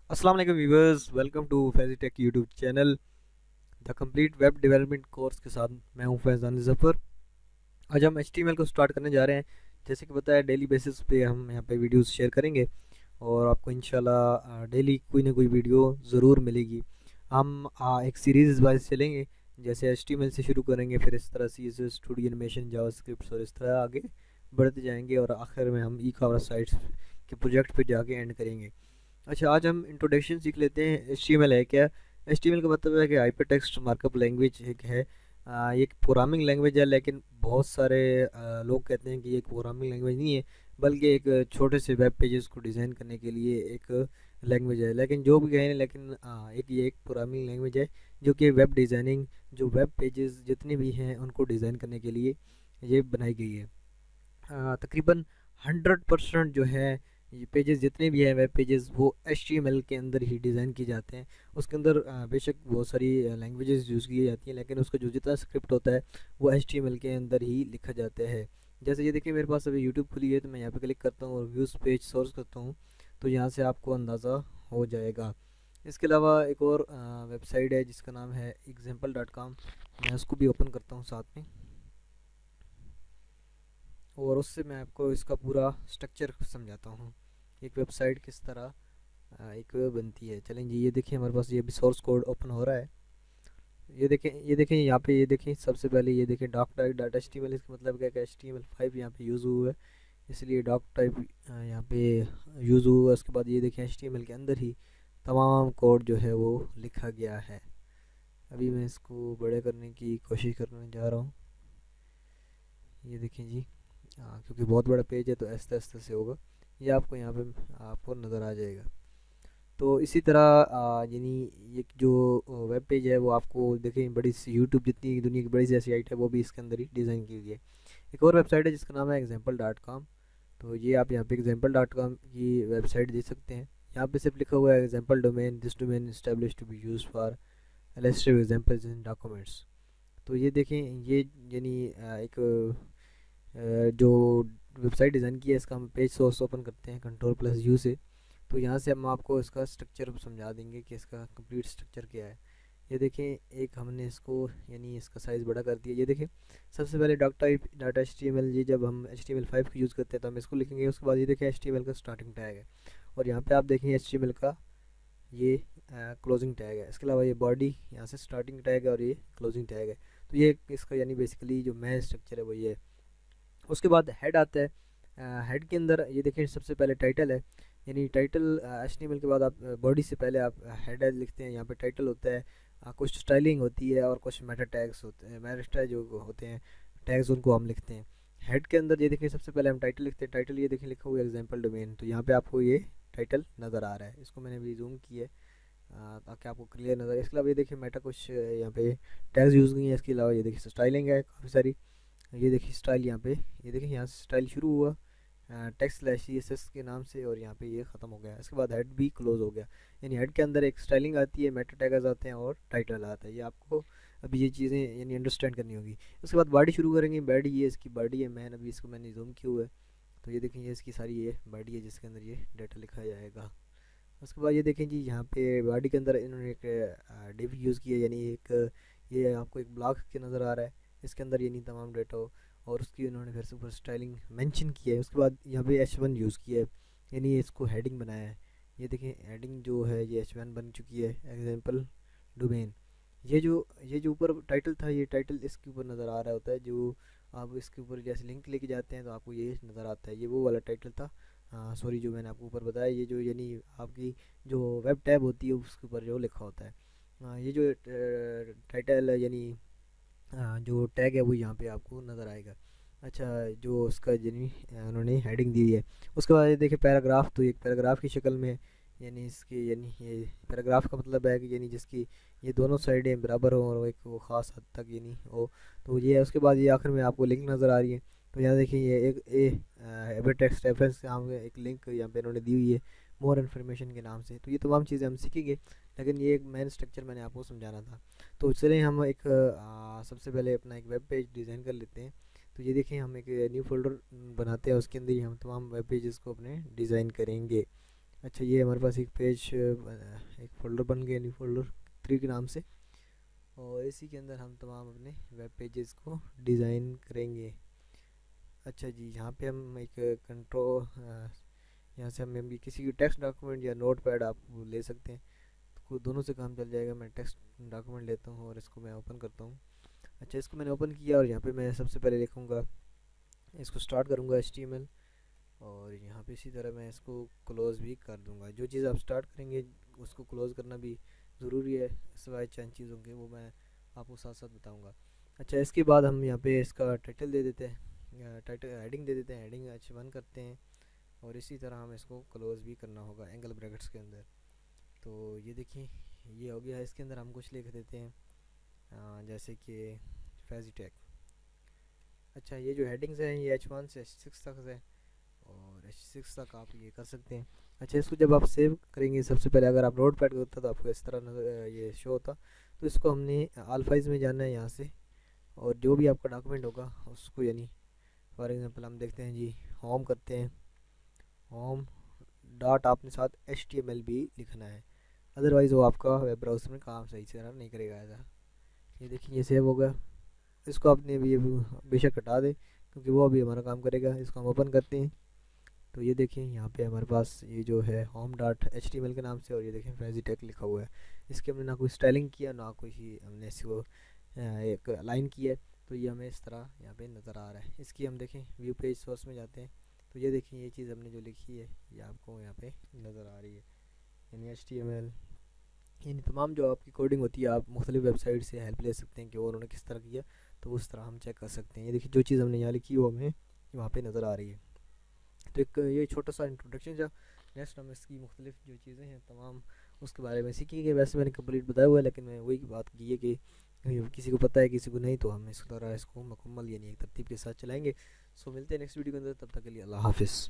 अस्सलाम वालेकुम viewers, welcome to Faizi YouTube channel the complete web development course के साथ मैं हूं फैज़ान ज़फ़र। आज हम एचटीएमएल को स्टार्ट करने जा रहे हैं। जैसे कि बताया, डेली बेसिस पे हम यहाँ पे वीडियोस शेयर करेंगे और आपको इंशाल्लाह डेली कोई ना कोई वीडियो ज़रूर मिलेगी। हम एक सीरीज़ वाइज चलेंगे। जैसे एचटीएमएल से शुरू करेंगे, फिर इस तरह CSS, स्टूडियो एनिमेशन, जावास्क्रिप्ट और इस तरह आगे बढ़ते जाएंगे और आखिर में हम ई कॉमर्स साइट्स के प्रोजेक्ट पे जाके एंड करेंगे। अच्छा, आज हम इंट्रोडक्शन सीख लेते हैं। HTML है क्या? HTML का मतलब है कि हाइपर टेक्स्ट मार्कअप लैंग्वेज एक है। ये एक प्रोग्रामिंग लैंग्वेज है, लेकिन बहुत सारे लोग कहते हैं कि ये एक प्रोग्रामिंग लैंग्वेज नहीं है, बल्कि एक छोटे से वेब पेजेस को डिज़ाइन करने के लिए एक लैंग्वेज है। लेकिन जो भी कहें, लेकिन ये एक प्रोग्रामिंग लैंग्वेज है जो कि वेब डिज़ाइनिंग, जो वेब पेजेस जितने भी हैं उनको डिज़ाइन करने के लिए ये बनाई गई है। तकरीबन 100% जो है, ये पेजेस जितने भी हैं वेब पेजेस, वो HTML के अंदर ही डिज़ाइन किए जाते हैं। उसके अंदर बेशक बहुत सारी लैंग्वेजेस यूज़ की जाती हैं, लेकिन उसका जो जितना स्क्रिप्ट होता है वो HTML के अंदर ही लिखा जाता है। जैसे ये देखिए, मेरे पास अभी यूट्यूब खुली है, तो मैं यहाँ पे क्लिक करता हूँ और व्यूज़ पेज सोर्स करता हूँ, तो यहाँ से आपको अंदाज़ा हो जाएगा। इसके अलावा एक और वेबसाइट है जिसका नाम है example.com। मैं उसको भी ओपन करता हूँ साथ में, और उससे मैं आपको इसका पूरा स्ट्रक्चर समझाता हूँ, एक वेबसाइट किस तरह एक बनती है। चलें जी, ये देखिए हमारे पास ये भी सोर्स कोड ओपन हो रहा है। ये देखें यहाँ पे, ये देखें सबसे पहले ये देखें doc type dot H T M L. इसका मतलब क्या है कि HTML5 यहाँ पे यूज़ हुआ है, इसलिए डॉक टाइप यहाँ पे यूज़ हुआ है। उसके बाद ये देखें HTML के अंदर ही तमाम कोड जो है वो लिखा गया है। अभी मैं इसको बड़े करने की कोशिश करने जा रहा हूँ। ये देखें जी, क्योंकि बहुत बड़ा पेज है तो आस्ते आस्ते से होगा। ये आपको यहाँ पे आपको नज़र आ जाएगा। तो इसी तरह यानी ये जो वेब पेज है वो आपको देखें, बड़ी सी यूट्यूब जितनी दुनिया की बड़ी सी ऐसी साइट है वो भी इसके अंदर ही डिज़ाइन की गई है। एक और वेबसाइट है जिसका नाम है example.com। तो ये आप यहाँ पे example.com की वेबसाइट देख सकते हैं। यहाँ पे सिर्फ लिखा हुआ है example domain, this domain established to be used for illustrative examples in documents। तो ये देखें, ये यानी जो वेबसाइट डिज़ाइन की है, इसका हम पेज सोर्स ओपन करते हैं Ctrl+U से। तो यहाँ से हम आपको इसका स्ट्रक्चर समझा देंगे कि इसका कंप्लीट स्ट्रक्चर क्या है। ये देखें, एक हमने इसको यानी इसका साइज़ बड़ा कर दिया। ये देखें, सबसे पहले डॉक टाइप डाटा HTML, ये जब हम HTML5 का यूज़ करते हैं तो हम इसको लिखेंगे। उसके बाद ये देखें HTML का स्टार्टिंग टैग है, और यहाँ पे आप देखें HTML का ये क्लोजिंग टैग है। इसके अलावा ये बॉडी यहाँ से स्टार्टिंग टैग है और ये क्लोजिंग टैग है। तो ये इसका यानी बेसिकली जो मेन स्ट्रक्चर है वो ये है। उसके बाद हेड आता है। हेड के अंदर ये देखिए सबसे पहले टाइटल है, यानी टाइटल HTML के बाद आप बॉडी से पहले आप हेड लिखते हैं। यहाँ पे टाइटल होता है, कुछ स्टाइलिंग होती है और कुछ मेटा टैग्स होते हैं, मेटा जो होते हैं टैग्स, उनको हम लिखते हैं। हेड के अंदर ये देखिए सबसे पहले हम टाइटल लिखते हैं। टाइटल ये देखिए लिखा हुआ है एग्जाम्पल डोमेन, तो यहाँ पे आपको ये टाइटल नज़र आ रहा है। इसको मैंने भी जूम किया है ताकि आपको क्लियर नज़र। इसके अलावा ये देखिए मेटा कुछ यहाँ पे टैग्स यूज़ हुई हैं। इसके अलावा ये देखिए स्टाइलिंग है काफ़ी सारी। ये देखिए स्टाइल यहाँ पे, ये देखिए यहाँ से स्टाइल शुरू हुआ टेक्स्ट स्लैश CSS के नाम से, और यहाँ पे ये ख़त्म हो गया। इसके बाद हेड भी क्लोज हो गया। यानी हेड के अंदर एक स्टाइलिंग आती है, मेटा टैगर्स आते हैं और टाइटल आता है। ये आपको अभी ये चीज़ें यानी अंडरस्टैंड करनी होगी। उसके बाद बॉडी शुरू करेंगे। बॉडी ये इसकी बॉडी है, अभी इसको मैंने जूम किया हुआ है। तो ये देखें, ये इसकी सारी ये बॉडी है जिसके अंदर ये डाटा लिखा जाएगा। उसके बाद ये देखें जी, यहाँ पे बॉडी के अंदर इन्होंने एक डिव यूज़ किया, यानी एक ये आपको एक ब्लॉक के नज़र आ रहा है। इसके अंदर यानी तमाम डाटा हो, और उसकी उन्होंने फिर से ऊपर स्टाइलिंग मेंशन किया है। उसके बाद यहाँ पे H1 यूज़ किया है, यानी इसको हेडिंग बनाया है। ये देखें, हेडिंग जो है ये H1 बन चुकी है, एग्जाम्पल डोमेन। ये जो ऊपर टाइटल था, ये टाइटल इसके ऊपर नज़र आ रहा होता है। जो आप इसके ऊपर जैसे लिंक लेके जाते हैं तो आपको ये नज़र आता है, ये वो वाला टाइटल था। सॉरी, जो मैंने आपको ऊपर बताया, ये जो यानी आपकी जो वेब टैब होती है उसके ऊपर जो लिखा होता है। ये जो टाइटल है यानी जो टैग है वो यहाँ पे आपको नज़र आएगा। अच्छा, जो उसका यानी उन्होंने हेडिंग दी है। उसके बाद ये देखिए पैराग्राफ, तो एक पैराग्राफ की शक्ल में, यानी इसकी यानी ये पैराग्राफ का मतलब है कि यानी जिसकी ये दोनों साइडें बराबर हो और वो एक वो ख़ास हद तक यानी हो, तो ये है। उसके बाद ये आखिर में आपको लिंक नज़र आ रही है। तो यहाँ देखिए, ये एक एबर टेक्स्ट रेफरेंस के नाम एक लिंक यहाँ पे इन्होंने दी हुई है, मोर इन्फॉर्मेशन के नाम से। तो ये तमाम चीज़ें हम सीखेंगे, लेकिन ये एक मेन स्ट्रक्चर मैंने आपको समझाना था। तो चलिए हम एक सबसे पहले अपना एक वेब पेज डिज़ाइन कर लेते हैं। तो ये देखें, हम एक न्यू फोल्डर बनाते हैं, उसके अंदर ही हम तमाम वेब पेजेस को अपने डिज़ाइन करेंगे। अच्छा, ये हमारे पास एक पेज एक फ़ोल्डर बन गया, न्यू फ़ोल्डर 3 के नाम से। और इसी के अंदर हम तमाम अपने वेब पेजेस को डिज़ाइन करेंगे। अच्छा जी, यहाँ पे हम एक कंट्रोल, यहाँ से हम भी किसी भी टेक्स्ट डॉक्यूमेंट या नोट पैड आप ले सकते हैं, तो दोनों से काम चल जाएगा। मैं टेक्स्ट डॉक्यूमेंट लेता हूँ और इसको मैं ओपन करता हूँ। अच्छा, इसको मैंने ओपन किया और यहाँ पे मैं सबसे पहले लिखूँगा, इसको स्टार्ट करूँगा HTML, और यहाँ पे इसी तरह मैं इसको क्लोज़ भी कर दूँगा। जो चीज़ आप स्टार्ट करेंगे उसको क्लोज़ करना भी ज़रूरी है, सिवाय चंद चीज़ों के, वो मैं आपको साथ साथ बताऊँगा। अच्छा, इसके बाद हम यहाँ पे इसका टाइटल दे देते हैं, टाइटल हेडिंग दे देते हैं, हेडिंग H1 करते हैं, और इसी तरह हम इसको क्लोज़ भी करना होगा एंगल ब्रैकेट्स के अंदर। तो ये देखिए, ये हो गया है। इसके अंदर हम कुछ लिख देते हैं, जैसे कि फेजिटेक। अच्छा, ये जो हेडिंग्स हैं ये H1 से H6 तक है, और H6 तक आप ये कर सकते हैं। अच्छा, इसको जब आप सेव करेंगे, सबसे पहले अगर आप नोट पैड करता तो आपको इस तरह ये शो होता। तो इसको हमने अल्फाइज में जाना है यहाँ से, और जो भी आपका डॉक्यूमेंट होगा उसको, यानी फॉर एग्जांपल हम देखते हैं जी, होम करते हैं, होम डॉट आपने साथ HTML भी लिखना है, अदरवाइज़ वो आपका वेब ब्राउज़र में काम सही से रन नहीं करेगा ऐसा। ये देखिए, ये सेव हो गया। इसको आपने भी बेशक हटा दें, क्योंकि वो अभी हमारा काम करेगा। इसको हम ओपन करते हैं, तो ये देखिए यहाँ पे हमारे पास ये जो है होम डॉट HTML के नाम से, और ये देखें फेजिटेक लिखा हुआ है। इसके हमने ना कोई स्टाइलिंग किया, ना कोई हमने इसको एक लाइन की है, तो ये हमें इस तरह यहाँ पे नज़र आ रहा है। इसकी हम देखें व्यू पेज सोर्स में जाते हैं, तो ये देखिए ये चीज़ हमने जो लिखी है ये आपको यहाँ पे नज़र आ रही है, यानी HTML। यानी तमाम जो आपकी कोडिंग होती है, आप मुख्तलिफ वेबसाइट से हेल्प ले सकते हैं कि वो उन्होंने किस तरह किया, तो उस तरह हम चेक कर सकते हैं। ये देखिए जो चीज़ हमने यहाँ लिखी वो हमें वहाँ पे नज़र आ रही है। तो एक ये छोटा सा इंट्रोडक्शन था। नेक्स्ट हम इसकी मुख्तलिफ जो चीज़ें हैं तमाम उसके बारे में सीखेंगे। वैसे मैंने कंप्लीट बताया हुआ है, लेकिन मैं वही बात की है कि किसी को पता है किसी को नहीं, तो हम इस तरह इसको मुकम्मल यानी एक तरतीब के साथ चलाएंगे। सो मिलते हैं नेक्स्ट वीडियो के अंदर, तब तक के लिए अल्लाह हाफिज़।